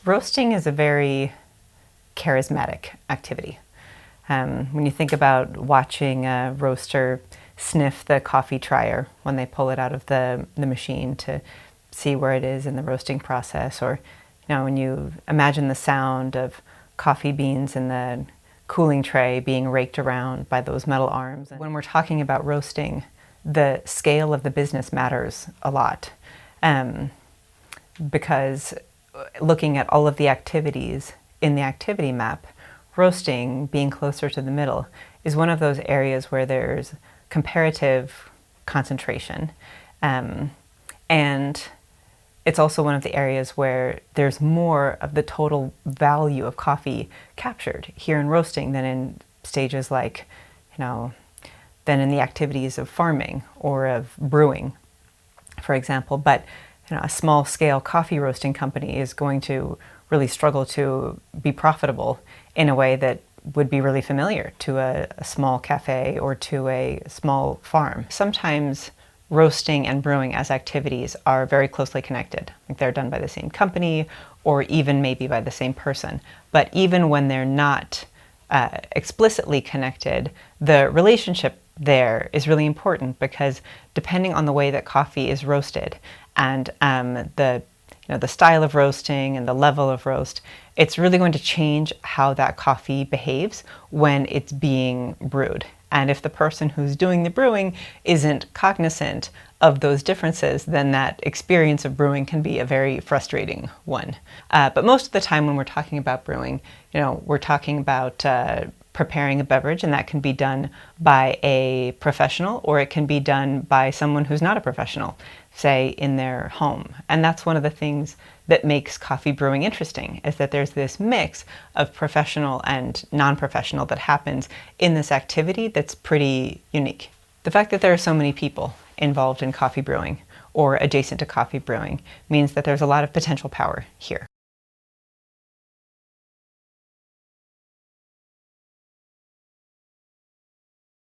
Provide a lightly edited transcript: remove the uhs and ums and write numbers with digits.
Roasting is a very charismatic activity. When you think about watching a roaster sniff the coffee trier when they pull it out of the machine to see where it is in the roasting process, or when you imagine the sound of coffee beans in the cooling tray being raked around by those metal arms. When we're talking about roasting, the scale of the business matters a lot, because looking at all of the activities in the activity map, roasting, being closer to the middle, is one of those areas where there's comparative concentration. And it's also one of the areas where there's more of the total value of coffee captured here in roasting than in stages like, than in the activities of farming or of brewing, for example. But a small-scale coffee roasting company is going to really struggle to be profitable in a way that would be really familiar to a small cafe or to a small farm. Sometimes roasting and brewing as activities are very closely connected. Like they're done by the same company or even maybe by the same person. But even when they're not explicitly connected, the relationship there is really important, because depending on the way that coffee is roasted and the style of roasting and the level of roast, it's really going to change how that coffee behaves when it's being brewed. And if the person who's doing the brewing isn't cognizant of those differences, then that experience of brewing can be a very frustrating one. But most of the time when we're talking about brewing, we're talking about preparing a beverage, and that can be done by a professional, or it can be done by someone who's not a professional, say in their home. And that's one of the things that makes coffee brewing interesting, is that there's this mix of professional and non-professional that happens in this activity that's pretty unique. The fact that there are so many people involved in coffee brewing or adjacent to coffee brewing means that there's a lot of potential power here.